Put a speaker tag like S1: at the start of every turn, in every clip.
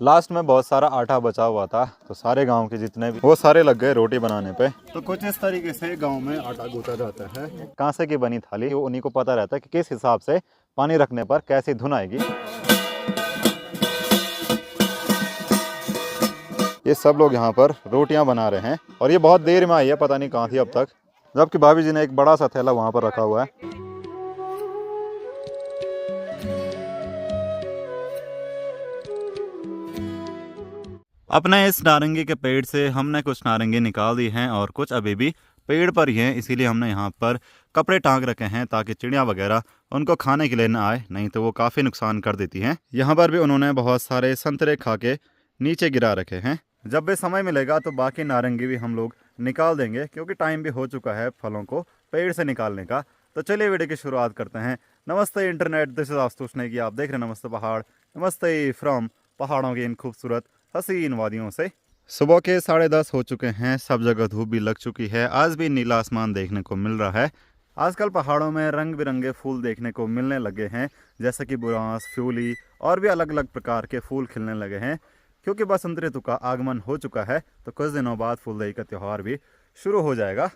S1: Last में बहुत सारा आटा बचा हुआ था तो सारे गांव के जितने भी वो सारे लग गए रोटी बनाने पे।
S2: तो कुछ इस तरीके से गांव में आटा गूंथा जाता है।
S1: कांसे की बनी थाली, वो उन्हीं को पता रहता है कि किस हिसाब से पानी रखने पर कैसी धुन आएगी। ये सब लोग यहाँ पर रोटियां बना रहे हैं और ये बहुत देर में आई है, पता नहीं कहाँ थी अब तक, जबकि भाभी जी ने एक बड़ा सा थैला वहां पर रखा हुआ है। अपने इस नारंगी के पेड़ से हमने कुछ नारंगी निकाल दी हैं और कुछ अभी भी पेड़ पर ही हैं, इसीलिए हमने यहाँ पर कपड़े टांग रखे हैं ताकि चिड़िया वगैरह उनको खाने के लिए न आए, नहीं तो वो काफ़ी नुकसान कर देती हैं। यहाँ पर भी उन्होंने बहुत सारे संतरे खा के नीचे गिरा रखे हैं। जब भी समय मिलेगा तो बाकी नारंगी भी हम लोग निकाल देंगे, क्योंकि टाइम भी हो चुका है फलों को पेड़ से निकालने का। तो चलिए वीडियो की शुरुआत करते हैं। नमस्ते internet, this is Ashutosh Negi, आप देख रहे हैं नमस्ते पहाड़। नमस्ते फ्रॉम पहाड़ों की इन खूबसूरत हसीन वादियों से। सुबह के 10:30 हो चुके हैं, सब जगह धूप भी लग चुकी है। आज भी नीला आसमान देखने को मिल रहा है। आजकल पहाड़ों में रंग बिरंगे फूल देखने को मिलने लगे हैं, जैसे कि बुरांस, फ्यूली और भी अलग अलग प्रकार के फूल खिलने लगे हैं, क्योंकि बसंत ऋतु का आगमन हो चुका है। तो कुछ दिनों बाद फूलदेई का त्यौहार भी शुरू हो जाएगा।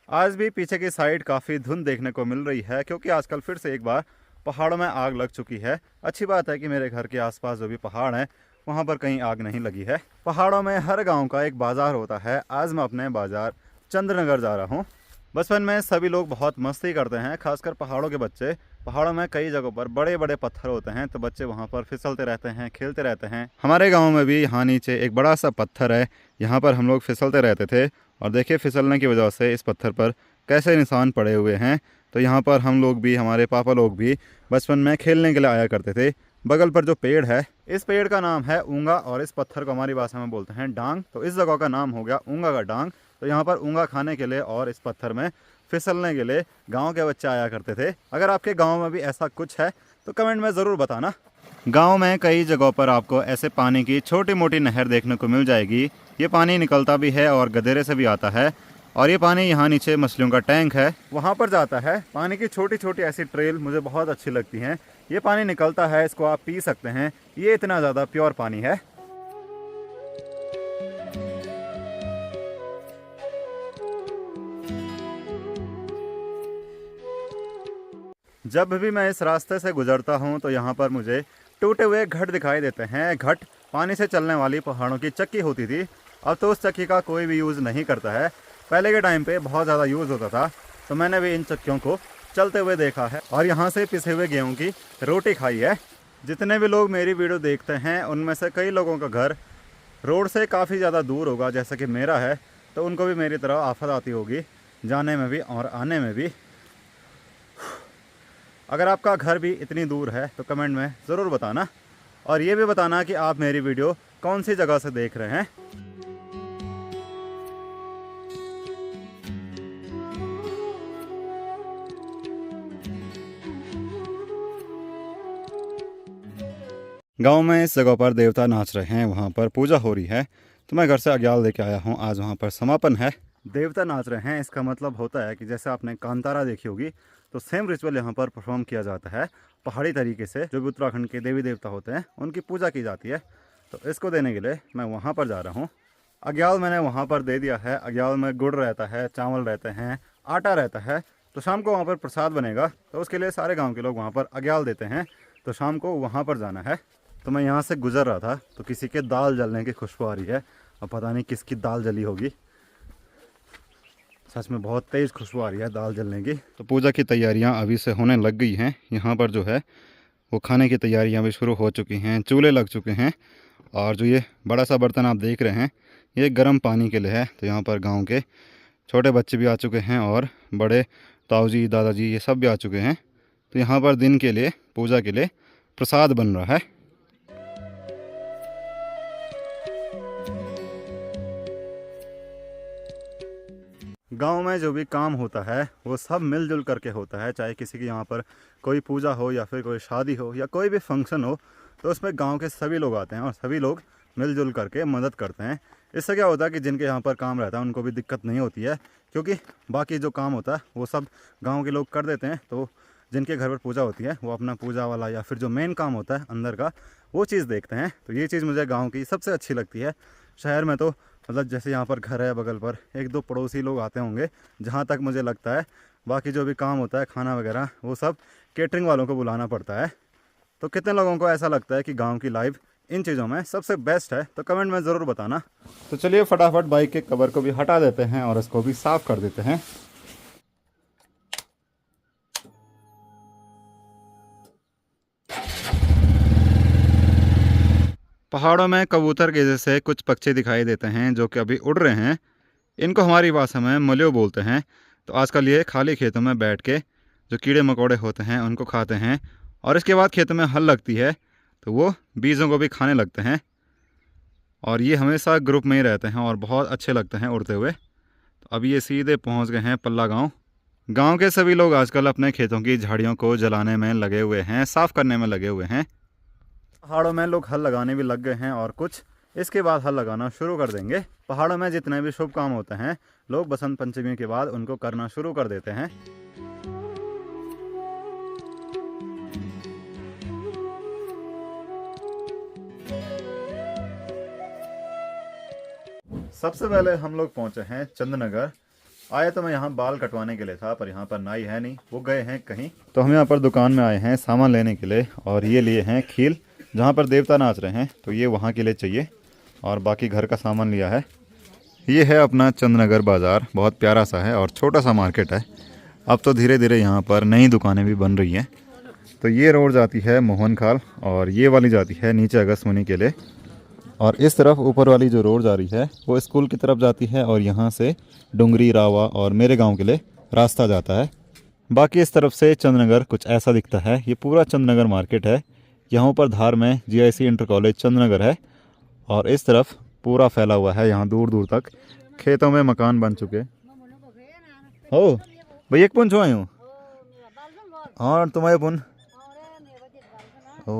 S1: आज भी पीछे की साइड काफ़ी धुंध देखने को मिल रही है, क्योंकि आजकल फिर से एक बार पहाड़ों में आग लग चुकी है। अच्छी बात है कि मेरे घर के आसपास जो भी पहाड़ हैं वहाँ पर कहीं आग नहीं लगी है। पहाड़ों में हर गांव का एक बाज़ार होता है। आज मैं अपने बाज़ार चंद्रनगर जा रहा हूँ। बचपन में सभी लोग बहुत मस्ती करते हैं, खासकर पहाड़ों के बच्चे। पहाड़ों में कई जगहों पर बड़े बड़े पत्थर होते हैं, तो बच्चे वहाँ पर फिसलते रहते हैं, खेलते रहते हैं। हमारे गांव में भी यहाँ नीचे एक बड़ा सा पत्थर है, यहाँ पर हम लोग फिसलते रहते थे। और देखिए फिसलने की वजह से इस पत्थर पर कैसे निशान पड़े हुए हैं। तो यहाँ पर हम लोग भी, हमारे पापा लोग भी बचपन में खेलने के लिए आया करते थे। बगल पर जो पेड़ है, इस पेड़ का नाम है ऊंगा और इस पत्थर को हमारी भाषा में बोलते हैं डांग। तो इस जगह का नाम हो गया ऊंगा का डांग। तो यहाँ पर ऊंगा खाने के लिए और इस पत्थर में फिसलने के लिए गांव के बच्चे आया करते थे। अगर आपके गांव में भी ऐसा कुछ है तो कमेंट में ज़रूर बताना। गांव में कई जगहों पर आपको ऐसे पानी की छोटी मोटी नहर देखने को मिल जाएगी। ये पानी निकलता भी है और गदेरे से भी आता है। और ये पानी यहाँ नीचे मछलियों का टैंक है, वहाँ पर जाता है। पानी की छोटी छोटी ऐसी ट्रेल मुझे बहुत अच्छी लगती हैं। ये पानी निकलता है, इसको आप पी सकते हैं। ये इतना ज़्यादा प्योर पानी है। जब भी मैं इस रास्ते से गुजरता हूँ तो यहाँ पर मुझे टूटे हुए घट दिखाई देते हैं। घट पानी से चलने वाली पहाड़ों की चक्की होती थी। अब तो उस चक्की का कोई भी यूज़ नहीं करता है। पहले के टाइम पे बहुत ज़्यादा यूज़ होता था, तो मैंने भी इन चक्कियों को चलते हुए देखा है और यहाँ से पिसे हुए गेहूँ की रोटी खाई है। जितने भी लोग मेरी वीडियो देखते हैं उनमें से कई लोगों का घर रोड से काफ़ी ज़्यादा दूर होगा, जैसे कि मेरा है। तो उनको भी मेरी तरह आफत आती होगी, जाने में भी और आने में भी। अगर आपका घर भी इतनी दूर है तो कमेंट में ज़रूर बताना, और ये भी बताना कि आप मेरी वीडियो कौन सी जगह से देख रहे हैं। गांव में इस जगह पर देवता नाच रहे हैं, वहाँ पर पूजा हो रही है। तो मैं घर से अग्याल लेके आया हूँ, आज वहाँ पर समापन है। देवता नाच रहे हैं, इसका मतलब होता है कि जैसे आपने कांतारा देखी होगी, तो सेम रिचुअल यहाँ पर परफॉर्म किया जाता है पहाड़ी तरीके से। जो भी उत्तराखंड के देवी देवता होते हैं उनकी पूजा की जाती है। तो इसको देने के लिए मैं वहाँ पर जा रहा हूँ। अग्याल मैंने वहाँ पर दे दिया है। अग्याल में गुड़ रहता है, चावल रहते हैं, आटा रहता है। तो शाम को वहाँ पर प्रसाद बनेगा, तो उसके लिए सारे गाँव के लोग वहाँ पर अग्याल देते हैं। तो शाम को वहाँ पर जाना है। तो मैं यहाँ से गुजर रहा था तो किसी के दाल जलने की खुशबू आ रही है। अब पता नहीं किसकी दाल जली होगी, सच में बहुत तेज़ खुशबू आ रही है दाल जलने की। तो पूजा की तैयारियां अभी से होने लग गई हैं। यहाँ पर जो है वो खाने की तैयारियां भी शुरू हो चुकी हैं, चूल्हे लग चुके हैं। और जो ये बड़ा सा बर्तन आप देख रहे हैं, ये गर्म पानी के लिए है। तो यहाँ पर गांव के छोटे बच्चे भी आ चुके हैं और बड़े ताऊजी दादाजी ये सब भी आ चुके हैं। तो यहाँ पर दिन के लिए, पूजा के लिए प्रसाद बन रहा है। गांव में जो भी काम होता है वो सब मिलजुल करके होता है। चाहे किसी की यहाँ पर कोई पूजा हो या फिर कोई शादी हो या कोई भी फंक्शन हो, तो उसमें गांव के सभी लोग आते हैं और सभी लोग मिलजुल करके मदद करते हैं। इससे क्या होता है कि जिनके यहाँ पर काम रहता है उनको भी दिक्कत नहीं होती है, क्योंकि बाकी जो काम होता है वो सब गांव के लोग कर देते हैं। तो जिनके घर पर पूजा होती है वो अपना पूजा वाला या फिर जो मेन काम होता है अंदर का वो चीज़ देखते हैं। तो ये चीज़ मुझे गाँव की सबसे अच्छी लगती है। शहर में तो मतलब जैसे यहाँ पर घर है बगल पर, एक दो पड़ोसी लोग आते होंगे जहाँ तक मुझे लगता है। बाकी जो भी काम होता है खाना वगैरह वो सब केटरिंग वालों को बुलाना पड़ता है। तो कितने लोगों को ऐसा लगता है कि गांव की लाइफ इन चीज़ों में सबसे बेस्ट है, तो कमेंट में ज़रूर बताना। तो चलिए फटाफट बाइक के कवर को भी हटा देते हैं और इसको भी साफ़ कर देते हैं। पहाड़ों में कबूतर के जैसे कुछ पक्षी दिखाई देते हैं जो कि अभी उड़ रहे हैं। इनको हमारी भाषा में मलियो बोलते हैं। तो आजकल ये खाली खेतों में बैठ के जो कीड़े मकोड़े होते हैं उनको खाते हैं, और इसके बाद खेतों में हल लगती है तो वो बीजों को भी खाने लगते हैं। और ये हमेशा ग्रुप में ही रहते हैं और बहुत अच्छे लगते हैं उड़ते हुए। तो अभी ये सीधे पहुंच गए हैं पल्ला गांव। गांव के सभी लोग आजकल अपने खेतों की झाड़ियों को जलाने में लगे हुए हैं, साफ़ करने में लगे हुए हैं। पहाड़ों में लोग हल लगाने भी लग गए हैं और कुछ इसके बाद हल लगाना शुरू कर देंगे। पहाड़ों में जितने भी शुभ काम होते हैं लोग बसंत पंचमी के बाद उनको करना शुरू कर देते हैं। सबसे पहले हम लोग पहुंचे हैं चंद्रनगर। आए तो मैं यहाँ बाल कटवाने के लिए था, पर यहाँ पर नाई है नहीं, वो गए हैं कहीं। तो हम यहाँ पर दुकान में आए हैं सामान लेने के लिए, और ये लिए हैं खील जहाँ पर देवता नाच रहे हैं, तो ये वहाँ के लिए चाहिए। और बाकी घर का सामान लिया है। ये है अपना चंद्रनगर बाज़ार, बहुत प्यारा सा है और छोटा सा मार्केट है। अब तो धीरे धीरे यहाँ पर नई दुकानें भी बन रही हैं। तो ये रोड जाती है मोहन खाल और ये वाली जाती है नीचे अगस्त मुनि के लिए। और इस तरफ ऊपर वाली जो रोड जा रही है वो स्कूल की तरफ जाती है, और यहाँ से डुंगरी रावा और मेरे गांव के लिए रास्ता जाता है। बाकी इस तरफ से चंद्रनगर कुछ ऐसा दिखता है। ये पूरा चंद्रनगर मार्केट है। यहाँ पर धार में GIC इंटर कॉलेज चंद्रनगर है, और इस तरफ पूरा फैला हुआ है। यहाँ दूर दूर तक खेतों में मकान बन चुके। हो भैया एक पुन छो आयूँ और तुम्हारे पुन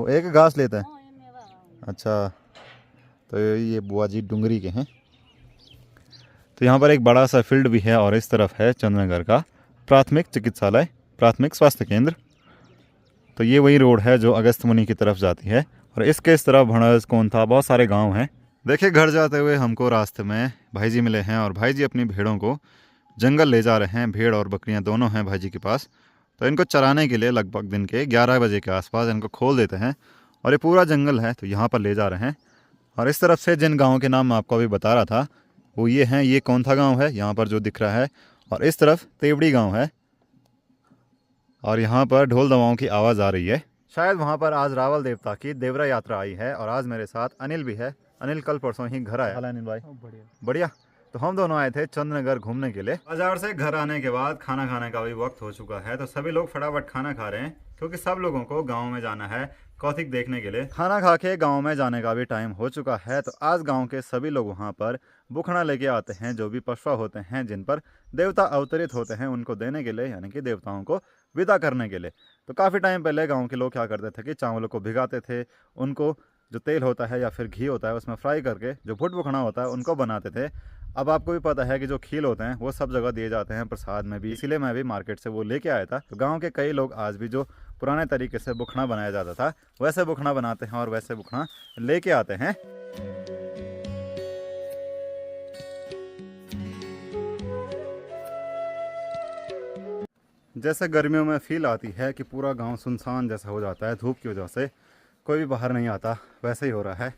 S1: एक घास लेता है। अच्छा, तो ये बुआ जी डुंगरी के हैं। तो यहाँ पर एक बड़ा सा फील्ड भी है, और इस तरफ है चंद्रनगर का प्राथमिक चिकित्सालय, प्राथमिक स्वास्थ्य केंद्र। तो ये वही रोड है जो अगस्त मुनि की तरफ जाती है, और इसके इस तरफ भणस कोंथा बहुत सारे गांव हैं। देखिए घर जाते हुए हमको रास्ते में भाई जी मिले हैं, और भाई जी अपनी भेड़ों को जंगल ले जा रहे हैं। भेड़ और बकरियां दोनों हैं भाई जी के पास। तो इनको चराने के लिए लगभग दिन के 11 बजे के आसपास इनको खोल देते हैं, और ये पूरा जंगल है तो यहाँ पर ले जा रहे हैं। और इस तरफ से जिन गाँव के नाम मैं आपको अभी बता रहा था वो ये हैं। ये कोंथा गाँव है यहाँ पर जो दिख रहा है, और इस तरफ तेवड़ी गाँव है। और यहाँ पर ढोल दवाओं की आवाज़ आ रही है। शायद वहाँ पर आज रावल देवता की देवरा यात्रा आई है, और आज मेरे साथ अनिल भी है। अनिल कल परसों ही घर आया। अनिल भाई बढ़िया। तो हम दोनों आए थे चंद्रनगर घूमने के लिए। बाजार से घर आने के बाद खाना खाने का भी वक्त हो चुका है, तो सभी लोग फटाफट खाना खा रहे हैं, क्योंकि सब लोगों को गांव में जाना है कौथिक देखने के लिए। खाना खा के गांव में जाने का भी टाइम हो चुका है। तो आज गांव के सभी लोग वहां पर बुखड़ा लेके आते हैं, जो भी पशु होते हैं जिन पर देवता अवतरित होते हैं उनको देने के लिए, यानी कि देवताओं को विदा करने के लिए। तो काफ़ी टाइम पहले गाँव के लोग क्या करते थे कि चावलों को भिगाते थे, उनको जो तेल होता है या फिर घी होता है उसमें फ्राई करके जो भुट बुखड़ा होता है उनको बनाते थे। अब आपको भी पता है कि जो खील होते हैं वो सब जगह दिए जाते हैं, प्रसाद में भी, इसीलिए मैं भी मार्केट से वो लेके आया था। तो गांव के कई लोग आज भी जो पुराने तरीके से बुखड़ा बनाया जाता था वैसे बुखड़ा बनाते हैं और वैसे बुखड़ा लेके आते हैं। जैसे गर्मियों में फील आती है कि पूरा गांव सुनसान जैसा हो जाता है धूप की वजह से, कोई भी बाहर नहीं आता, वैसे ही हो रहा है।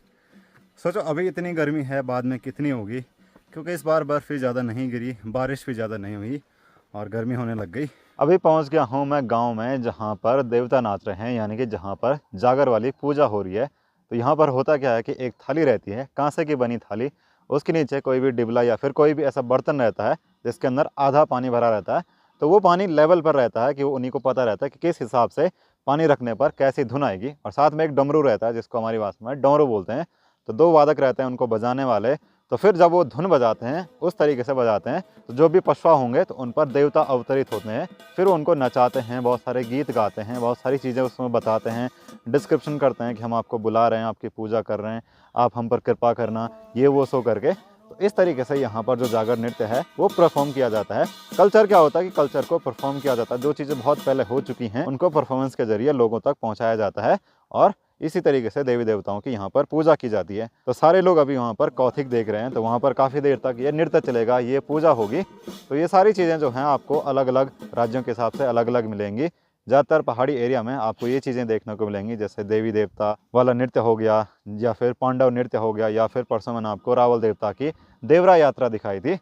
S1: सोचो अभी इतनी गर्मी है, बाद में कितनी होगी, क्योंकि इस बार बर्फ़ भी ज़्यादा नहीं गिरी, बारिश भी ज़्यादा नहीं हुई और गर्मी होने लग गई। अभी पहुंच गया हूं मैं गांव में जहां पर देवता नाच रहे हैं, यानी कि जहां पर जागर वाली पूजा हो रही है। तो यहाँ पर होता क्या है कि एक थाली रहती है, कांसे की बनी थाली, उसके नीचे कोई भी डिबला या फिर कोई भी ऐसा बर्तन रहता है जिसके अंदर आधा पानी भरा रहता है। तो वो पानी लेवल पर रहता है कि वो उन्हीं को पता रहता है कि किस हिसाब से पानी रखने पर कैसी धुन आएगी। और साथ में एक डमरू रहता है जिसको हमारी भाषा में डमरू बोलते हैं। तो दो वादक रहते हैं उनको बजाने वाले। तो फिर जब वो धुन बजाते हैं उस तरीके से बजाते हैं तो जो भी पशुआ होंगे तो उन पर देवता अवतरित होते हैं, फिर उनको नचाते हैं, बहुत सारे गीत गाते हैं, बहुत सारी चीज़ें उसमें बताते हैं, डिस्क्रिप्शन करते हैं कि हम आपको बुला रहे हैं, आपकी पूजा कर रहे हैं, आप हम पर कृपा करना, ये वो सो करके। तो इस तरीके से यहाँ पर जो जागर नृत्य है वो परफॉर्म किया जाता है। कल्चर क्या होता है कि कल्चर को परफॉर्म किया जाता है, जो चीज़ें बहुत पहले हो चुकी हैं उनको परफॉर्मेंस के जरिए लोगों तक पहुँचाया जाता है और इसी तरीके से देवी देवताओं की यहाँ पर पूजा की जाती है। तो सारे लोग अभी वहाँ पर कौथिक देख रहे हैं, तो वहाँ पर काफ़ी देर तक ये नृत्य चलेगा, ये पूजा होगी। तो ये सारी चीज़ें जो हैं आपको अलग अलग राज्यों के हिसाब से अलग अलग मिलेंगी। ज़्यादातर पहाड़ी एरिया में आपको ये चीज़ें देखने को मिलेंगी, जैसे देवी देवता वाला नृत्य हो गया, या फिर पांडव नृत्य हो गया, या फिर परसों मैंने आपको रावल देवता की देवरा यात्रा दिखाई थी।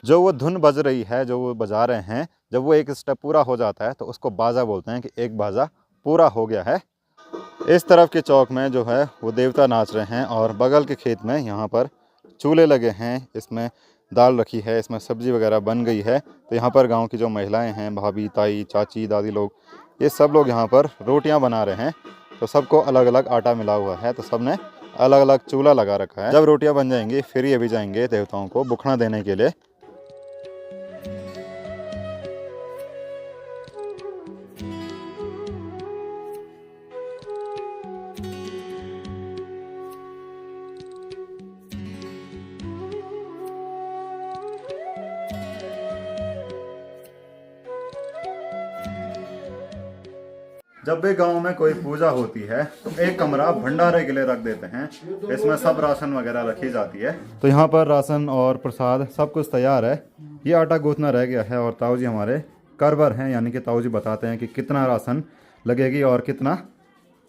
S1: जो वो धुन बज रही है, जो वो बजा रहे हैं, जब वो एक स्टेप पूरा हो जाता है तो उसको बाजा बोलते हैं कि एक बाजा पूरा हो गया है। इस तरफ के चौक में जो है वो देवता नाच रहे हैं और बगल के खेत में यहाँ पर चूल्हे लगे हैं, इसमें दाल रखी है, इसमें सब्जी वगैरह बन गई है। तो यहाँ पर गांव की जो महिलाएं हैं, भाभी, ताई, चाची, दादी लोग, ये सब लोग यहाँ पर रोटियाँ बना रहे हैं। तो सबको अलग अलग आटा मिला हुआ है, तो सब ने अलग अलग चूल्हा लगा रखा है। जब रोटियाँ बन जाएंगी फिर ये भी जाएंगे देवताओं को बुखना देने के लिए। जब भी गांव में कोई पूजा होती है तो एक कमरा भंडारे के लिए रख देते हैं, इसमें सब राशन वगैरह रखी जाती है। तो यहाँ पर राशन और प्रसाद सब कुछ तैयार है। ये आटा गूंथना रह गया है और ताऊ जी हमारे कारबर हैं, यानी कि ताऊ जी बताते हैं कि कितना राशन लगेगी और कितना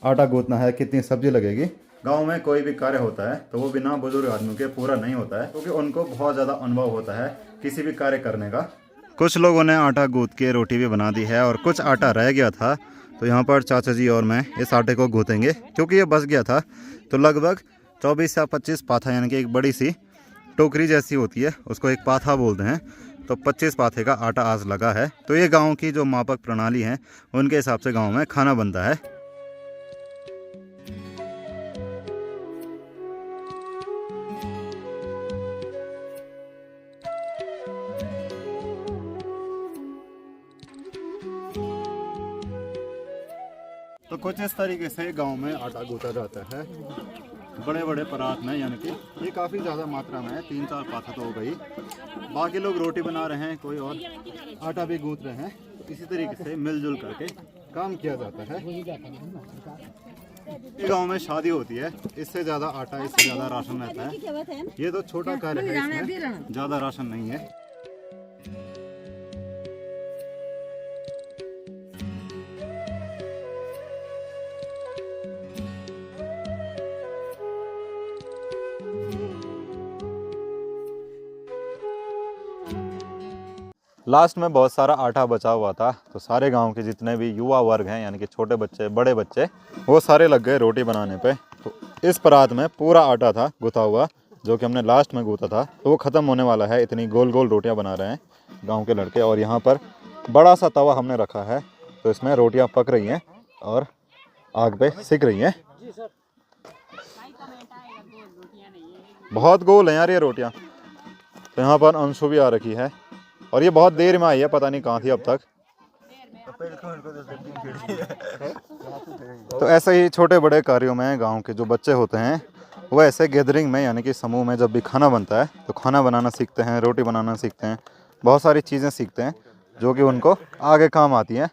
S1: आटा गूंथना है, कितनी सब्जी लगेगी। गाँव में कोई भी कार्य होता है तो वो बिना बुजुर्ग आदमी के पूरा नहीं होता है, क्योंकि उनको बहुत ज़्यादा अनुभव होता है किसी भी कार्य करने का। कुछ लोगों ने आटा गूंथ के रोटी भी बना दी है और कुछ आटा रह गया था, तो यहाँ पर चाचा जी और मैं इस आटे को गूँथेंगे। क्योंकि ये बच गया था तो लगभग 24 या 25 पाथा, यानी कि एक बड़ी सी टोकरी जैसी होती है, उसको एक पाथा बोलते हैं। तो 25 पाथे का आटा आज लगा है। तो ये गांव की जो मापक प्रणाली है उनके हिसाब से गांव में खाना बनता है। तो कुछ इस तरीके से गांव में आटा गूंथा जाता है, बड़े बड़े परात में, यानी कि ये काफ़ी ज़्यादा मात्रा में है, 3-4 पाथा तो हो गई। बाकी लोग रोटी बना रहे हैं, कोई और आटा भी गूंथ रहे हैं। तो इसी तरीके से मिलजुल करके काम किया जाता है। ये गांव में शादी होती है, इससे ज़्यादा आटा, इससे ज़्यादा राशन रहता है। ये तो छोटा कार्य है, इसमें ज़्यादा राशन नहीं है। लास्ट में बहुत सारा आटा बचा हुआ था, तो सारे गांव के जितने भी युवा वर्ग हैं, यानी कि छोटे बच्चे, बड़े बच्चे, वो सारे लग गए रोटी बनाने पे। तो इस परात में पूरा आटा था गुथा हुआ, जो कि हमने लास्ट में गूथा था, तो वो ख़त्म होने वाला है। इतनी गोल गोल रोटियां बना रहे हैं गांव के लड़के। और यहाँ पर बड़ा सा तवा हमने रखा है, तो इसमें रोटियाँ पक रही हैं। और आग पे सिक रही हैं। बहुत गोल हैं यार ये रोटियां। तो यहाँ पर अंशु भी आ रखी है और ये बहुत देर में आई है, पता नहीं कहाँ थी अब तक। तो ऐसे ही छोटे बड़े कार्यों में गांव के जो बच्चे होते हैं वो ऐसे गैदरिंग में यानी कि समूह में जब भी खाना बनता है तो खाना बनाना सीखते हैं, रोटी बनाना सीखते हैं, बहुत सारी चीज़ें सीखते हैं जो कि उनको आगे काम आती हैं।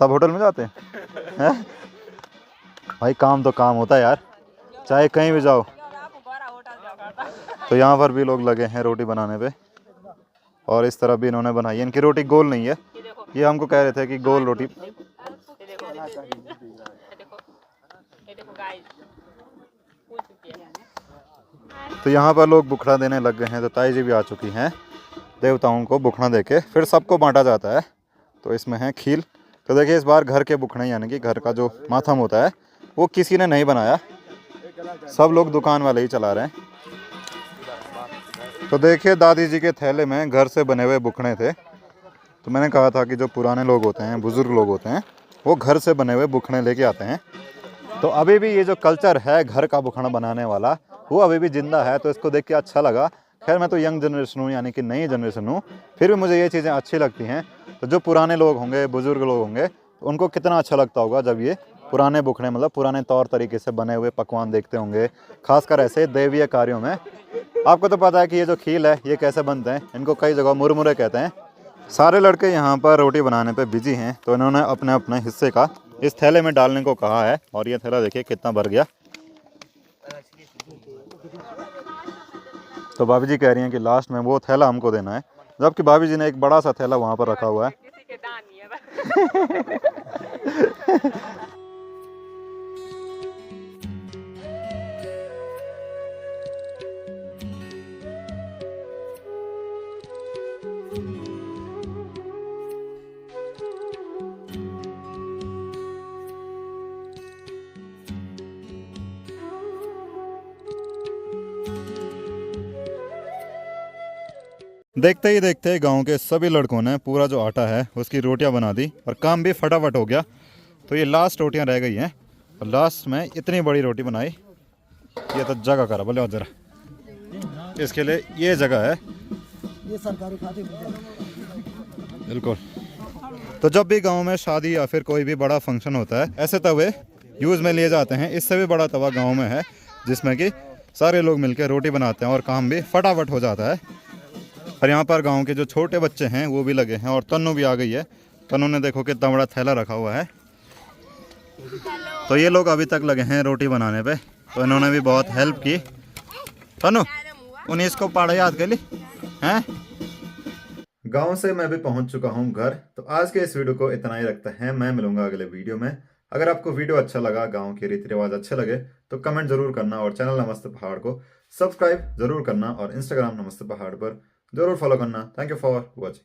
S1: तब होटल में जाते हैं। भाई काम तो काम होता है यार, चाहे कहीं भी जाओ। तो यहाँ पर भी लोग लगे हैं रोटी बनाने पे और इस तरह भी इन्होंने बनाई है। इनकी रोटी गोल नहीं है, ये हमको कह रहे थे कि गोल रोटी। तो यहाँ पर लोग बुखड़ा देने लग गए हैं। तो ताई जी भी आ चुकी हैं। देवताओं को बुखड़ा देके फिर सबको बांटा जाता है। तो इसमें है खील। तो देखिए इस बार घर के बुखड़े यानी कि घर का जो माथम होता है वो किसी ने नहीं बनाया, सब लोग दुकान वाले ही चला रहे हैं। तो देखिए दादी जी के थैले में घर से बने हुए बुखड़े थे। तो मैंने कहा था कि जो पुराने लोग होते हैं, बुजुर्ग लोग होते हैं, वो घर से बने हुए बुखड़े लेके आते हैं। तो अभी भी ये जो कल्चर है घर का बुखड़ा बनाने वाला वो अभी भी जिंदा है। तो इसको देख के अच्छा लगा। खैर मैं तो यंग जनरेशन हूँ यानी कि नई जनरेशन हूँ, फिर भी मुझे ये चीज़ें अच्छी लगती हैं। तो जो पुराने लोग होंगे, बुजुर्ग लोग होंगे, तो उनको कितना अच्छा लगता होगा जब ये पुराने बुखड़े मतलब पुराने तौर तरीके से बने हुए पकवान देखते होंगे, खासकर ऐसे दैवीय कार्यों में। आपको तो पता है कि ये जो खील है ये कैसे बनते हैं, इनको कई जगह मुरमुरे कहते हैं। सारे लड़के यहाँ पर रोटी बनाने पे बिजी हैं। तो इन्होंने अपने अपने हिस्से का इस थैले में डालने को कहा है और ये थैला देखिए कितना भर गया। तो भाभी जी कह रही हैं कि लास्ट में वो थैला हमको देना है, जबकि भाभी जी ने एक बड़ा सा थैला वहाँ पर रखा हुआ है। देखते ही देखते गांव के सभी लड़कों ने पूरा जो आटा है उसकी रोटियां बना दी और काम भी फटाफट हो गया। तो ये लास्ट रोटियां रह गई हैं और लास्ट में इतनी बड़ी रोटी बनाई। ये तो जगह करा बोले और जरा इसके लिए ये जगह है, ये सरकारी खाते बिल्कुल। तो जब भी गांव में शादी या फिर कोई भी बड़ा फंक्शन होता है ऐसे तवे यूज़ में लिए जाते हैं। इससे भी बड़ा तवा गाँव में है जिसमें कि सारे लोग मिलकर रोटी बनाते हैं और काम भी फटाफट हो जाता है। और यहाँ पर गांव के जो छोटे बच्चे हैं वो भी लगे हैं और तन्नू भी आ गई है। तन्नू ने देखो कितना बड़ा थैला रखा हुआ है। तो ये लोग अभी तक लगे हैं रोटी बनाने पे। तो इन्होंने भी बहुत हेल्प की। तन्नू 19 को पढ़ा याद कर ली हैं। गांव से मैं भी पहुंच चुका हूं घर। तो आज के इस वीडियो को इतना ही रखते हैं, मैं मिलूंगा अगले वीडियो में। अगर आपको वीडियो अच्छा लगा, गांव के रीति रिवाज अच्छे लगे तो कमेंट जरूर करना और चैनल नमस्ते पहाड़ को सब्सक्राइब जरूर करना और इंस्टाग्राम नमस्ते पहाड़ पर जरूर फॉलो करना। Thank you for watching.